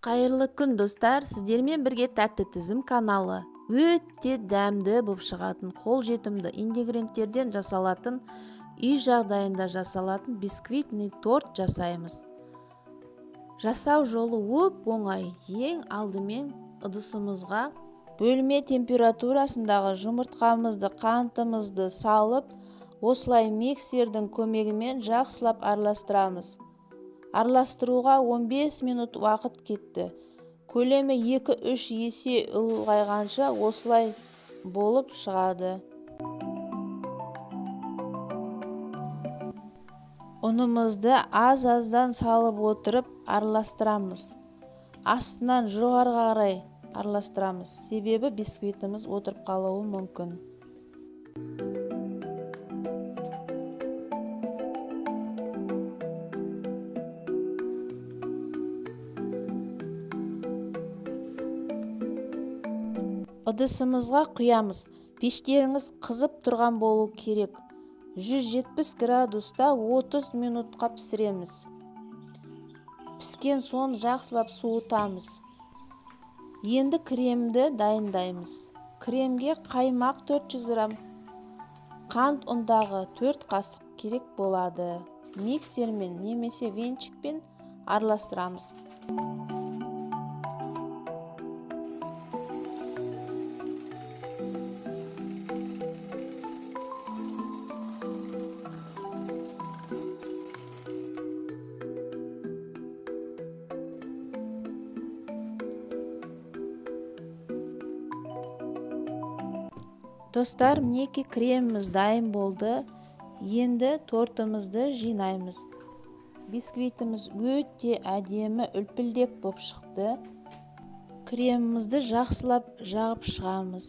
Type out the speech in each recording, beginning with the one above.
Қайырлы күн достар, сіздермен бірге Тәтті Тізім каналы. Өте дәмді болып шығатын, қолжетімді ингредиенттерден жасалатын, үй жағдайында жасалатын бисквитный торт жасаймыз. Жасау жолы оңай. Ең алдымен ыдысымызға бөлме температурасындағы жұмыртқамызды, қантымызды салып, осылай миксердің көмегімен жақсылап араластырамыз. Араластыруға 15 минут уақыт кетті. Көлемі 2-3 есе ұлғайғанша осылай болып шығады. Ұнымызды аз-аздан салып отырып араластырамыз. Астынан жоғарыға қарай араластырамыз. Себебі бисквитіміз отырып қалуы мүмкін. Ыдысымызға құямыз. Пештеріңіз қызып тұрған болу керек. 170 градуста 30 минутқа пісіреміз. Піскен соң жақсылап суытамыз. Енді кремді дайындаймыз. Кремге қаймақ 400 грамм, қант ұнтағы 4 қасық керек болады. Миксермен немесе венчикпен араластырамыз. Достар, мінеки креміміз дайын болды. Енді тортымызды жинаймыз. Бисквитіміз өте әдемі үлпілдек болып шықты. Кремімізді жақсылап жағып шығамыз.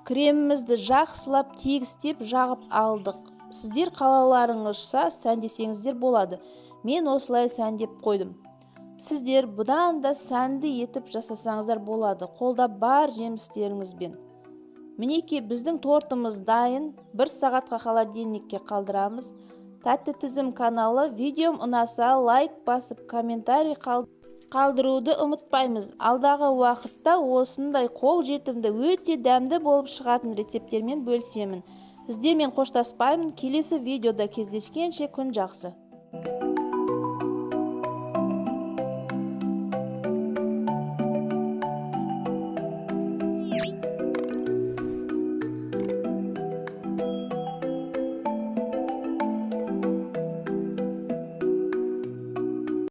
Кремімізді жақсылап тегістеп жағып алдық. Сіздер қалауларыңызша сәндесеңіздер болады. Мен осылай сәндеп қойдым. Сіздер бұдан да сәнді етіп жасасаңыздар болады, қолда бар жемістеріңізбен. Мінеки біздің тортымыз дайын. 1 сағатқа холодильникке қалдырамыз. Тәтті Тізім каналы. Видеом ұнаса лайк басып, комментарий қалдыруды ұмытпаймыз. Алдағы уақытта осындай қолжетімді, өте дәмді болып шығатын рецепттермен бөлісемін. Сіздермен қоштаспаймын. Келесі видеода кездескенше күн жақсы.